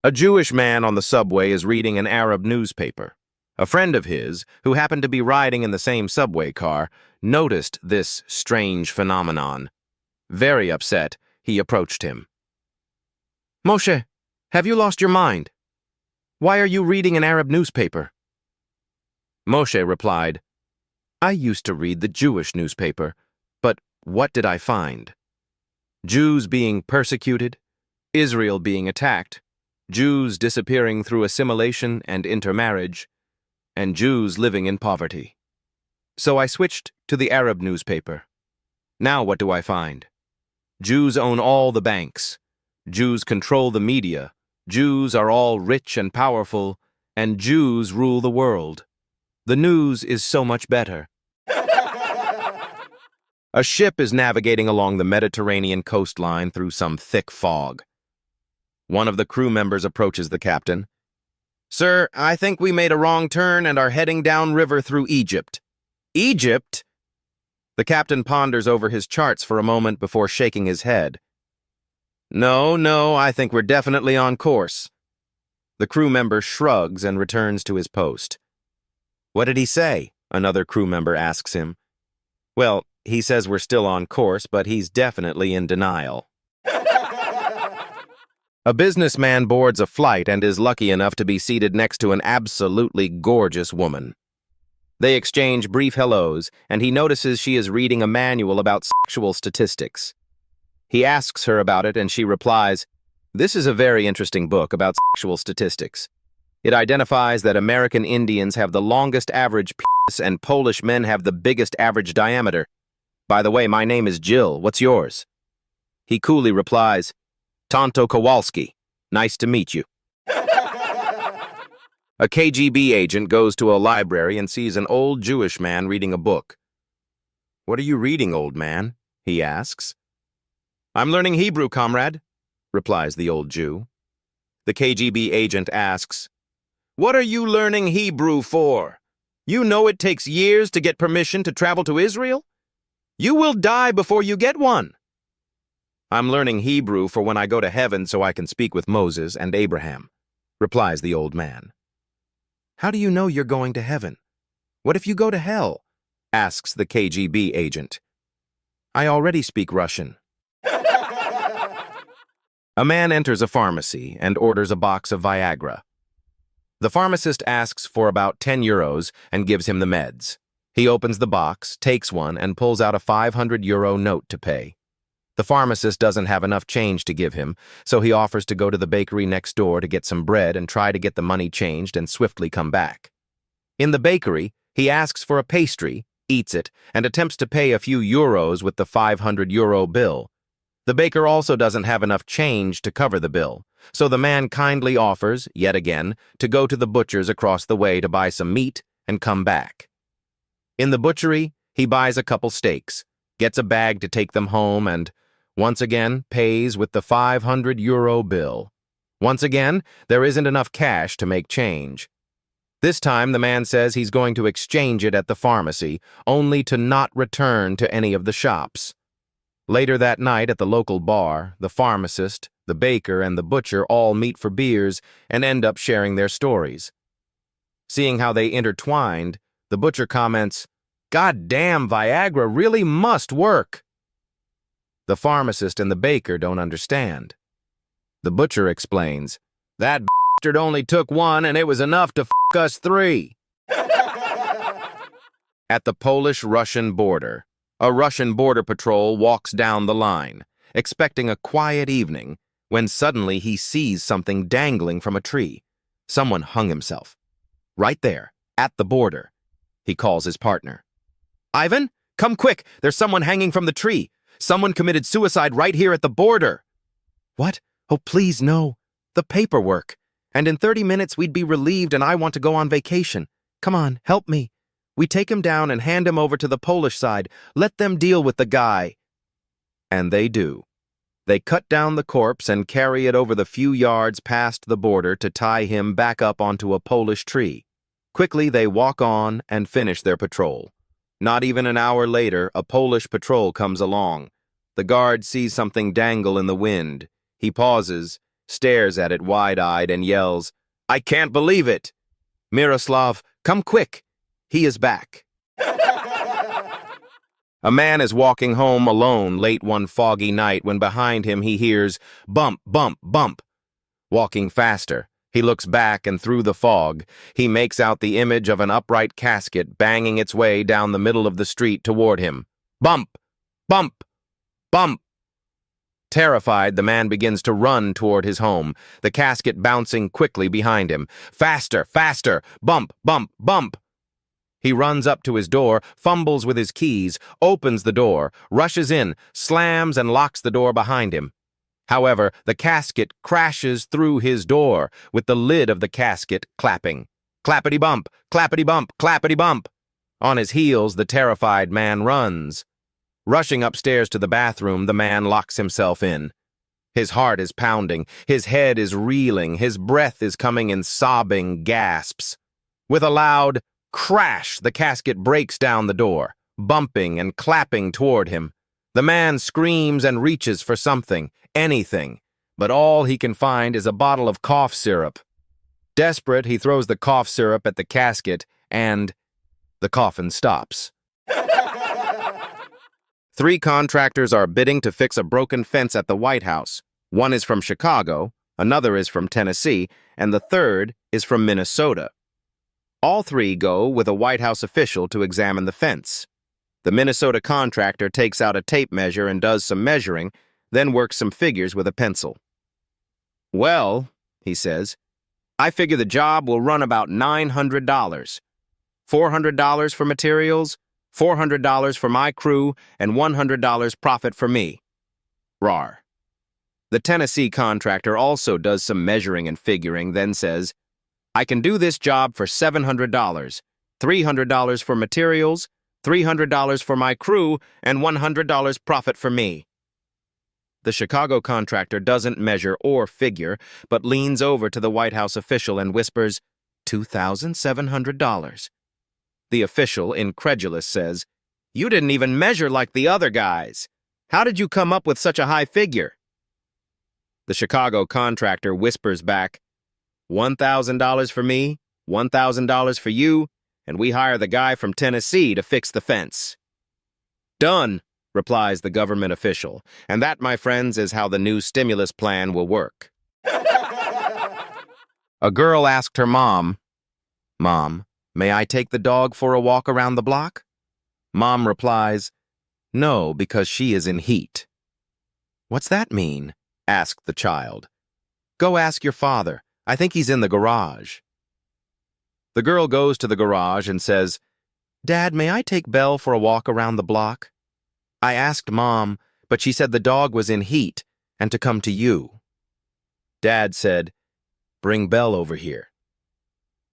A Jewish man on the subway is reading an Arab newspaper. A friend of his, who happened to be riding in the same subway car, noticed this strange phenomenon. Very upset, he approached him. "Moshe, have you lost your mind? Why are you reading an Arab newspaper?" Moshe replied, "I used to read the Jewish newspaper, but what did I find? Jews being persecuted, Israel being attacked, Jews disappearing through assimilation and intermarriage, and Jews living in poverty. So I switched to the Arab newspaper. Now what do I find? Jews own all the banks. Jews control the media. Jews are all rich and powerful, and Jews rule the world. The news is so much better." A ship is navigating along the Mediterranean coastline through some thick fog. One of the crew members approaches the captain. "Sir, I think we made a wrong turn and are heading downriver through Egypt." "Egypt?" The captain ponders over his charts for a moment before shaking his head. No, I think we're definitely on course." The crew member shrugs and returns to his post. "What did he say?" another crew member asks him. "Well, he says we're still on course, but he's definitely in denial." A businessman boards a flight and is lucky enough to be seated next to an absolutely gorgeous woman. They exchange brief hellos, and he notices she is reading a manual about sexual statistics. He asks her about it, and she replies, "This is a very interesting book about sexual statistics. It identifies that American Indians have the longest average penis and Polish men have the biggest average diameter. By the way, my name is Jill. What's yours?" He coolly replies, "Tonto Kowalski. Nice to meet you." A KGB agent goes to a library and sees an old Jewish man reading a book. "What are you reading, old man?" he asks. "I'm learning Hebrew, comrade," replies the old Jew. The KGB agent asks, "What are you learning Hebrew for? You know it takes years to get permission to travel to Israel? You will die before you get one." "I'm learning Hebrew for when I go to heaven so I can speak with Moses and Abraham," replies the old man. "How do you know you're going to heaven? What if you go to hell?" asks the KGB agent. "I already speak Russian." A man enters a pharmacy and orders a box of Viagra. The pharmacist asks for about 10 euros and gives him the meds. He opens the box, takes one, and pulls out a 500 euro note to pay. The pharmacist doesn't have enough change to give him, so he offers to go to the bakery next door to get some bread and try to get the money changed and swiftly come back. In the bakery, he asks for a pastry, eats it, and attempts to pay a few euros with the 500 euro bill. The baker also doesn't have enough change to cover the bill, so the man kindly offers, yet again, to go to the butcher's across the way to buy some meat and come back. In the butchery, he buys a couple steaks, gets a bag to take them home, and once again pays with the 500 euro bill. Once again, there isn't enough cash to make change. This time, the man says he's going to exchange it at the pharmacy, only to not return to any of the shops. Later that night at the local bar, the pharmacist, the baker, and the butcher all meet for beers and end up sharing their stories. Seeing how they intertwined, the butcher comments, "God damn, Viagra really must work." The pharmacist and the baker don't understand. The butcher explains, "That bastard only took one and it was enough to f*** us three." At the Polish-Russian border, a Russian border patrol walks down the line, expecting a quiet evening, when suddenly he sees something dangling from a tree. Someone hung himself. Right there, at the border. He calls his partner. "Ivan, come quick, there's someone hanging from the tree. Someone committed suicide right here at the border." "What? Oh, please, no. The paperwork. And in 30 minutes we'd be relieved and I want to go on vacation. Come on, help me. We take him down and hand him over to the Polish side. Let them deal with the guy." And they do. They cut down the corpse and carry it over the few yards past the border to tie him back up onto a Polish tree. Quickly, they walk on and finish their patrol. Not even an hour later, a Polish patrol comes along. The guard sees something dangle in the wind. He pauses, stares at it wide-eyed and yells, "I can't believe it! Miroslav, come quick! He is back." A man is walking home alone late one foggy night when behind him he hears bump, bump, bump. Walking faster, he looks back and through the fog, he makes out the image of an upright casket banging its way down the middle of the street toward him. Bump! Bump! Bump! Terrified, the man begins to run toward his home, the casket bouncing quickly behind him. Faster! Faster! Bump! Bump! Bump! He runs up to his door, fumbles with his keys, opens the door, rushes in, slams and locks the door behind him. However, the casket crashes through his door, with the lid of the casket clapping. Clappity-bump, clappity-bump, clappity-bump. On his heels, the terrified man runs. Rushing upstairs to the bathroom, the man locks himself in. His heart is pounding, his head is reeling, his breath is coming in sobbing gasps. With a loud crash, the casket breaks down the door, bumping and clapping toward him. The man screams and reaches for something, anything, but all he can find is a bottle of cough syrup. Desperate, he throws the cough syrup at the casket, and the coffin stops. 3 contractors are bidding to fix a broken fence at the White House. One is from Chicago, another is from Tennessee, and the third is from Minnesota. All 3 go with a White House official to examine the fence. The Minnesota contractor takes out a tape measure and does some measuring, then works some figures with a pencil. "Well," he says, "I figure the job will run about $900. $400 for materials, $400 for my crew, and $100 profit for me." Rawr. The Tennessee contractor also does some measuring and figuring, then says, "I can do this job for $700, $300 for materials, $300 for my crew, and $100 profit for me." The Chicago contractor doesn't measure or figure, but leans over to the White House official and whispers, $2,700. The official, incredulous, says, "You didn't even measure like the other guys. How did you come up with such a high figure?" The Chicago contractor whispers back, $1,000 for me, $1,000 for you, and we hire the guy from Tennessee to fix the fence. "Done," replies the government official, and that, my friends, is how the new stimulus plan will work. A girl asked her mom, "Mom, may I take the dog for a walk around the block?" Mom replies, "No, because she is in heat." "What's that mean?" asked the child. "Go ask your father. I think he's in the garage." The girl goes to the garage and says, "Dad, may I take Belle for a walk around the block? I asked Mom, but she said the dog was in heat and to come to you." Dad said, "Bring Belle over here."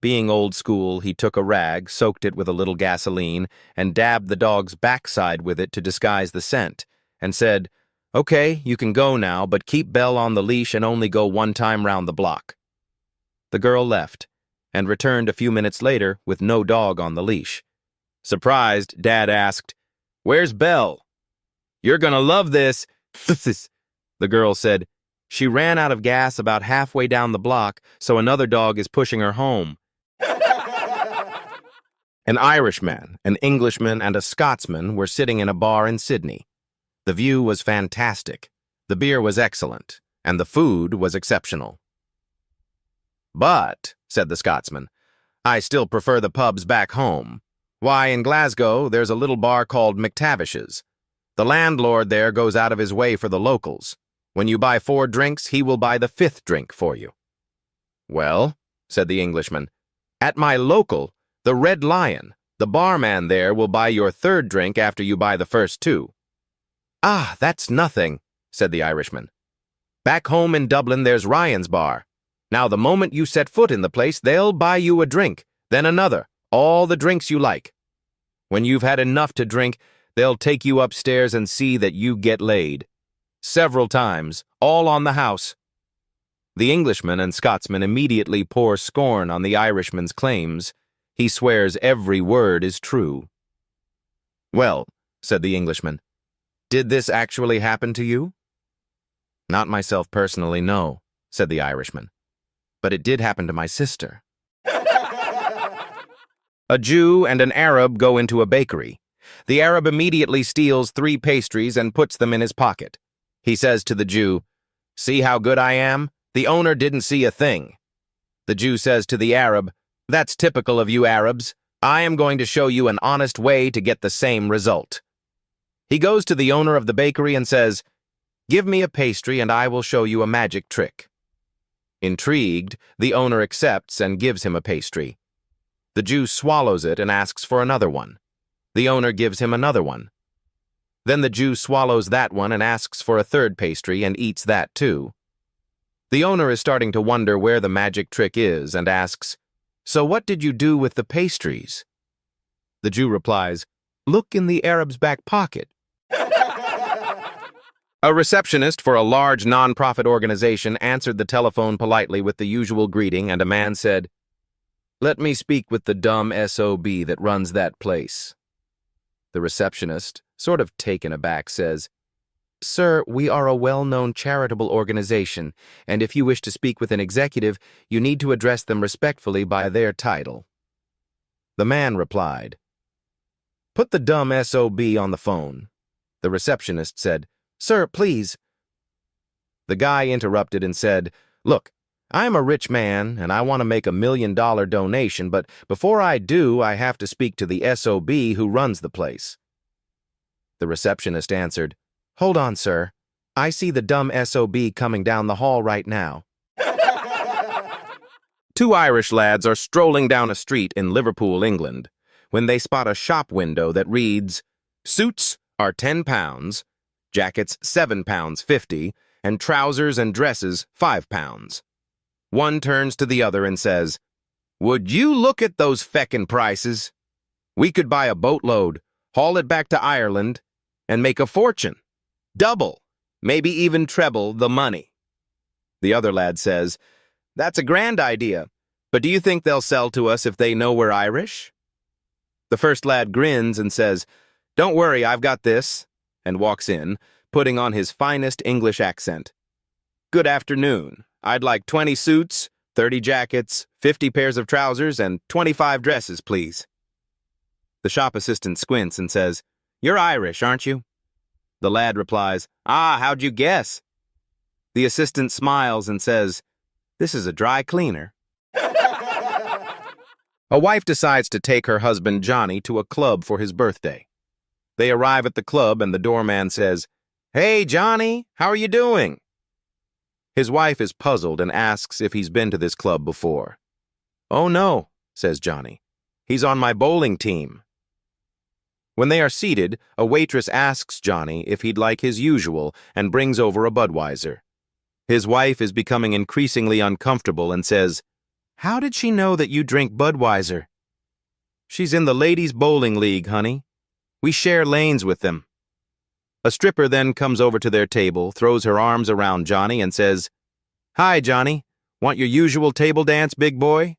Being old school, he took a rag, soaked it with a little gasoline, and dabbed the dog's backside with it to disguise the scent, and said, "Okay, you can go now, but keep Belle on the leash and only go one time round the block." The girl left, and returned a few minutes later with no dog on the leash. Surprised, Dad asked, "Where's Belle?" "You're gonna love this." The girl said, "She ran out of gas about halfway down the block, so another dog is pushing her home." An Irishman, an Englishman, and a Scotsman were sitting in a bar in Sydney. The view was fantastic, the beer was excellent, and the food was exceptional. "But," said the Scotsman, "I still prefer the pubs back home. Why, in Glasgow, there's a little bar called McTavish's. The landlord there goes out of his way for the locals. When you buy 4 drinks, he will buy the 5th drink for you." "Well," said the Englishman, "at my local, the Red Lion, the barman there will buy your 3rd drink after you buy the first 2. "Ah, that's nothing," said the Irishman. "Back home in Dublin, there's Ryan's Bar. Now, the moment you set foot in the place, they'll buy you a drink, then another, all the drinks you like. When you've had enough to drink, they'll take you upstairs and see that you get laid. Several times, all on the house." The Englishman and Scotsman immediately pour scorn on the Irishman's claims. He swears every word is true. "Well," said the Englishman, "did this actually happen to you?" "Not myself personally, no," said the Irishman. "But it did happen to my sister." A Jew and an Arab go into a bakery. The Arab immediately steals 3 pastries and puts them in his pocket. He says to the Jew, "See how good I am? The owner didn't see a thing." The Jew says to the Arab, "That's typical of you Arabs. I am going to show you an honest way to get the same result." He goes to the owner of the bakery and says, "Give me a pastry and I will show you a magic trick." Intrigued, the owner accepts and gives him a pastry. The Jew swallows it and asks for another one. The owner gives him another one. Then the Jew swallows that one and asks for a third pastry and eats that too. The owner is starting to wonder where the magic trick is and asks, "So what did you do with the pastries?" The Jew replies, "Look in the Arab's back pocket." A receptionist for a large non-profit organization answered the telephone politely with the usual greeting, and a man said, "Let me speak with the dumb SOB that runs that place." The receptionist, sort of taken aback, says, "Sir, we are a well-known charitable organization, and if you wish to speak with an executive, you need to address them respectfully by their title." The man replied, "Put the dumb SOB on the phone." The receptionist said, "Sir, please." The guy interrupted and said, "Look, I am a rich man, and I want to make $1 million donation, but before I do, I have to speak to the SOB who runs the place." The receptionist answered, "Hold on, sir. I see the dumb SOB coming down the hall right now." 2 Irish lads are strolling down a street in Liverpool, England, when they spot a shop window that reads, "Suits are £10, jackets £7.50, and trousers and dresses £5. One turns to the other and says, "Would you look at those feckin' prices? We could buy a boatload, haul it back to Ireland, and make a fortune. Double, maybe even treble the money." The other lad says, "That's a grand idea, but do you think they'll sell to us if they know we're Irish?" The first lad grins and says, "Don't worry, I've got this," and walks in, putting on his finest English accent. "Good afternoon. I'd like 20 suits, 30 jackets, 50 pairs of trousers, and 25 dresses, please." The shop assistant squints and says, "You're Irish, aren't you?" The lad replies, "Ah, how'd you guess?" The assistant smiles and says, "This is a dry cleaner." A wife decides to take her husband Johnny to a club for his birthday. They arrive at the club and the doorman says, "Hey, Johnny, how are you doing?" His wife is puzzled and asks if he's been to this club before. "Oh no," says Johnny. "He's on my bowling team." When they are seated, a waitress asks Johnny if he'd like his usual and brings over a Budweiser. His wife is becoming increasingly uncomfortable and says, "How did she know that you drink Budweiser?" "She's in the ladies' bowling league, honey. We share lanes with them." A stripper then comes over to their table, throws her arms around Johnny and says, "Hi, Johnny. Want your usual table dance, big boy?"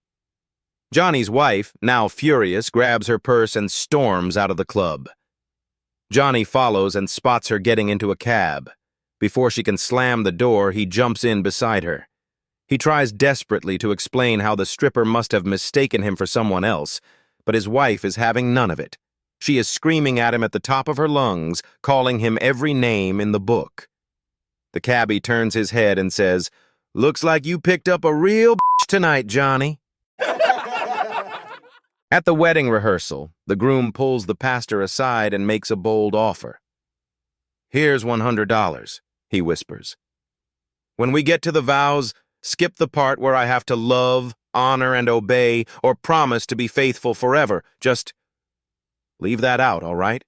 Johnny's wife, now furious, grabs her purse and storms out of the club. Johnny follows and spots her getting into a cab. Before she can slam the door, he jumps in beside her. He tries desperately to explain how the stripper must have mistaken him for someone else, but his wife is having none of it. She is screaming at him at the top of her lungs, calling him every name in the book. The cabbie turns his head and says, "Looks like you picked up a real bitch tonight, Johnny." At the wedding rehearsal, the groom pulls the pastor aside and makes a bold offer. "Here's $100, he whispers. "When we get to the vows, skip the part where I have to love, honor, and obey, or promise to be faithful forever. Just leave that out, all right?"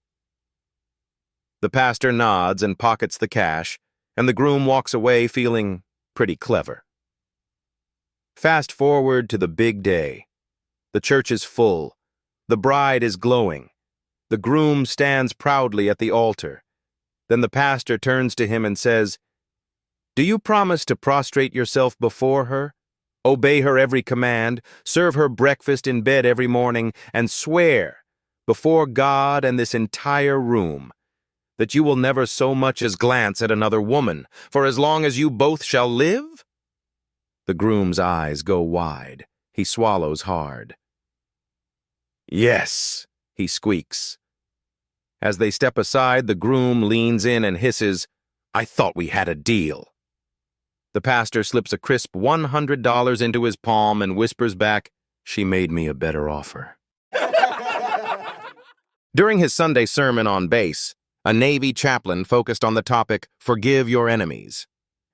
The pastor nods and pockets the cash, and the groom walks away feeling pretty clever. Fast forward to the big day. The church is full. The bride is glowing. The groom stands proudly at the altar. Then the pastor turns to him and says, "Do you promise to prostrate yourself before her, obey her every command, serve her breakfast in bed every morning, and swear, before God and this entire room, that you will never so much as glance at another woman, for as long as you both shall live?" The groom's eyes go wide. He swallows hard. "Yes," he squeaks. As they step aside, the groom leans in and hisses, "I thought we had a deal." The pastor slips a crisp $100 into his palm and whispers back, "She made me a better offer." During his Sunday sermon on base, a Navy chaplain focused on the topic, "Forgive your enemies."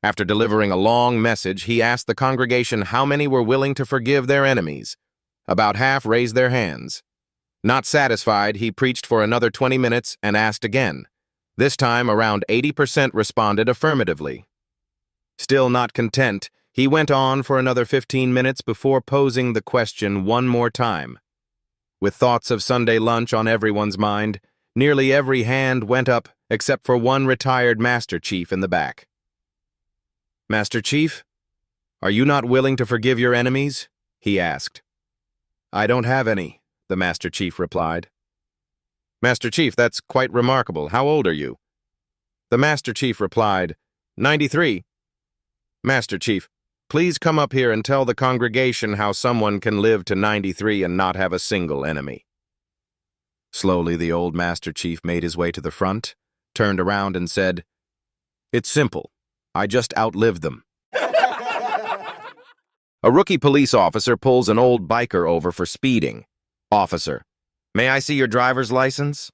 After delivering a long message, he asked the congregation how many were willing to forgive their enemies. About half raised their hands. Not satisfied, he preached for another 20 minutes and asked again. This time, around 80% responded affirmatively. Still not content, he went on for another 15 minutes before posing the question one more time. With thoughts of Sunday lunch on everyone's mind, nearly every hand went up except for one retired Master Chief in the back. "Master Chief, are you not willing to forgive your enemies?" he asked. "I don't have any," the Master Chief replied. "Master Chief, that's quite remarkable. How old are you?" The Master Chief replied, 93. "Master Chief, please come up here and tell the congregation how someone can live to 93 and not have a single enemy." Slowly, the old Master Chief made his way to the front, turned around and said, "It's simple. I just outlived them." A rookie police officer pulls an old biker over for speeding. Officer, "May I see your driver's license?"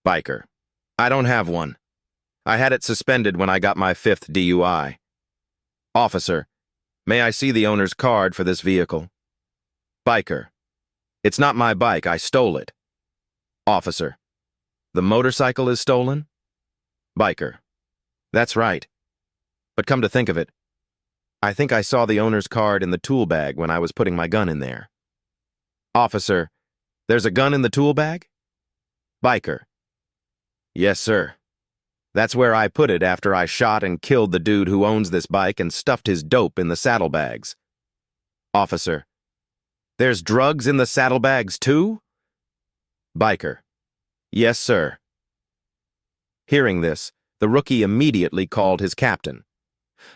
Biker, "I don't have one. I had it suspended when I got my 5th DUI. Officer, "May I see the owner's card for this vehicle?" Biker, "It's not my bike, I stole it." Officer, "The motorcycle is stolen?" Biker, "That's right. But come to think of it, I think I saw the owner's card in the tool bag when I was putting my gun in there." Officer, "There's a gun in the tool bag?" Biker, "Yes, sir. That's where I put it after I shot and killed the dude who owns this bike and stuffed his dope in the saddlebags." Officer, "There's drugs in the saddlebags too?" Biker, "Yes, sir." Hearing this, the rookie immediately called his captain.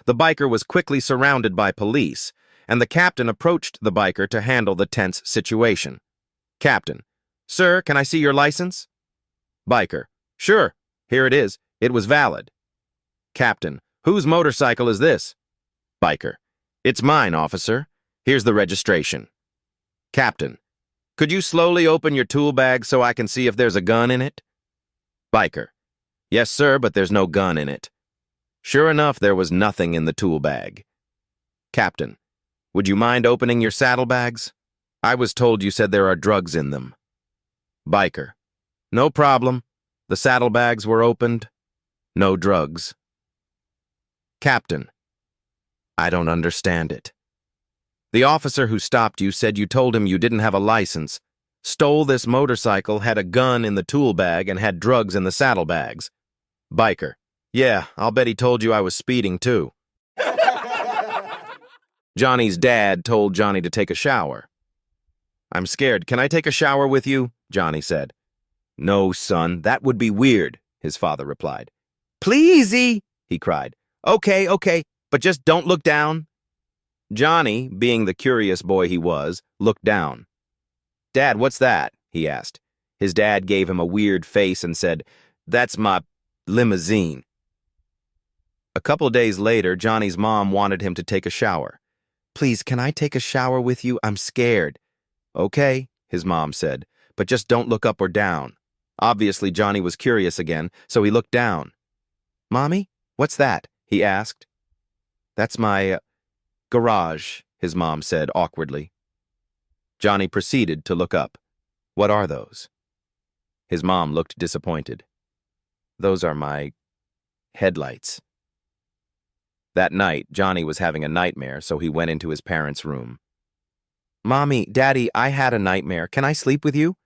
The biker was quickly surrounded by police, and the captain approached the biker to handle the tense situation. Captain, "Sir, can I see your license?" Biker, "Sure, here it is. It was valid." Captain, "Whose motorcycle is this?" Biker, "It's mine, officer. Here's the registration." Captain, "Could you slowly open your tool bag so I can see if there's a gun in it?" Biker, "Yes, sir, but there's no gun in it." Sure enough, there was nothing in the tool bag. Captain, "Would you mind opening your saddlebags? I was told you said there are drugs in them." Biker, "No problem. The saddlebags were opened. No drugs." Captain, "I don't understand it. The officer who stopped you said you told him you didn't have a license, stole this motorcycle, had a gun in the tool bag, and had drugs in the saddlebags." Biker, "Yeah, I'll bet he told you I was speeding too." Johnny's dad told Johnny to take a shower. "I'm scared. Can I take a shower with you?" Johnny said. "No, son, that would be weird," his father replied. "Pleasey," he cried. Okay, but just don't look down." Johnny, being the curious boy he was, looked down. "Dad, what's that?" he asked. His dad gave him a weird face and said, "That's my limousine." A couple days later, Johnny's mom wanted him to take a shower. "Please, can I take a shower with you? I'm scared." "Okay," his mom said, "but just don't look up or down." Obviously, Johnny was curious again, so he looked down. "Mommy, what's that?" he asked. "That's my garage," his mom said awkwardly. Johnny proceeded to look up. "What are those?" His mom looked disappointed. "Those are my headlights." That night, Johnny was having a nightmare, so he went into his parents' room. "Mommy, Daddy, I had a nightmare. Can I sleep with you?"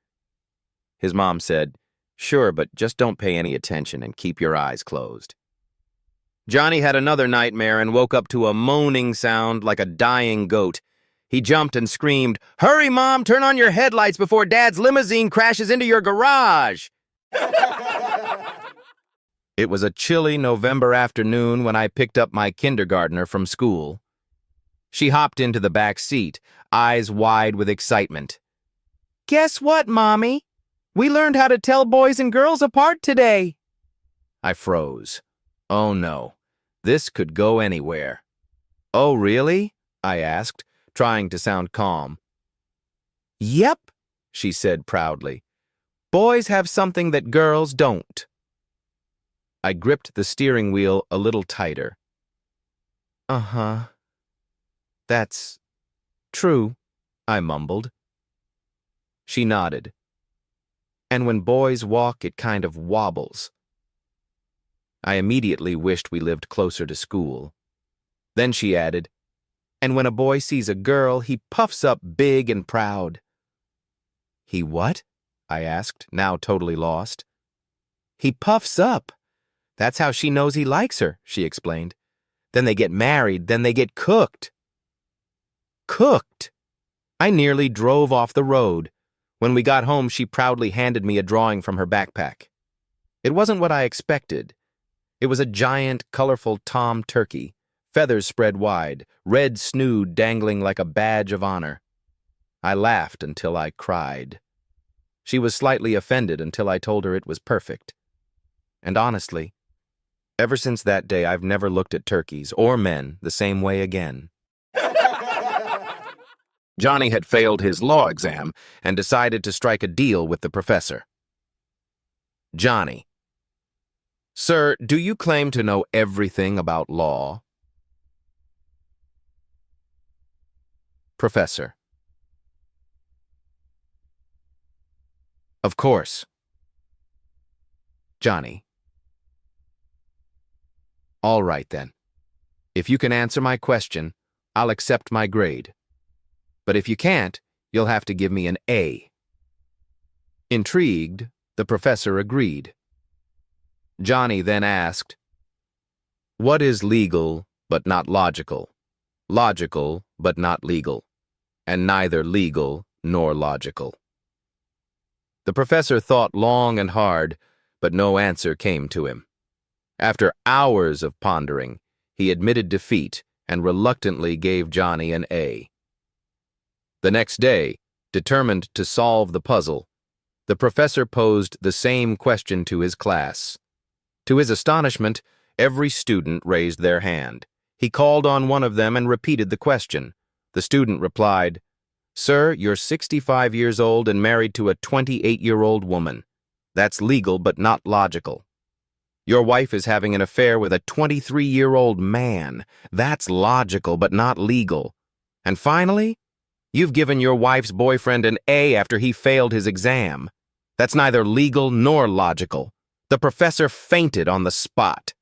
His mom said, "Sure, but just don't pay any attention and keep your eyes closed." Johnny had another nightmare and woke up to a moaning sound like a dying goat. He jumped and screamed, "Hurry, Mom, turn on your headlights before Dad's limousine crashes into your garage!" It was a chilly November afternoon when I picked up my kindergartner from school. She hopped into the back seat, eyes wide with excitement. "Guess what, Mommy? We learned how to tell boys and girls apart today." I froze. Oh no, this could go anywhere. "Oh, really?" I asked, trying to sound calm. "Yep," she said proudly. "Boys have something that girls don't." I gripped the steering wheel a little tighter. "Uh-huh. That's true," I mumbled. She nodded. "And when boys walk, it kind of wobbles." I immediately wished we lived closer to school. Then she added, "And when a boy sees a girl, he puffs up big and proud." "He what?" I asked, now totally lost. "He puffs up. That's how she knows he likes her," she explained. "Then they get married, then they get cooked." Cooked? I nearly drove off the road. When we got home, she proudly handed me a drawing from her backpack. It wasn't what I expected. It was a giant, colorful tom turkey, feathers spread wide, red snood dangling like a badge of honor. I laughed until I cried. She was slightly offended until I told her it was perfect. And honestly, ever since that day, I've never looked at turkeys or men the same way again. Johnny had failed his law exam and decided to strike a deal with the professor. Johnny: "Sir, do you claim to know everything about law?" Professor: "Of course." Johnny: "All right then. If you can answer my question, I'll accept my grade. But if you can't, you'll have to give me an A." Intrigued, the professor agreed. Johnny then asked, "What is legal but not logical, logical but not legal, and neither legal nor logical?" The professor thought long and hard, but no answer came to him. After hours of pondering, he admitted defeat and reluctantly gave Johnny an A. The next day, determined to solve the puzzle, the professor posed the same question to his class. To his astonishment, every student raised their hand. He called on one of them and repeated the question. The student replied, "Sir, you're 65 years old and married to a 28-year-old woman. That's legal but not logical. Your wife is having an affair with a 23-year-old man. That's logical but not legal. And finally, you've given your wife's boyfriend an A after he failed his exam. That's neither legal nor logical." The professor fainted on the spot.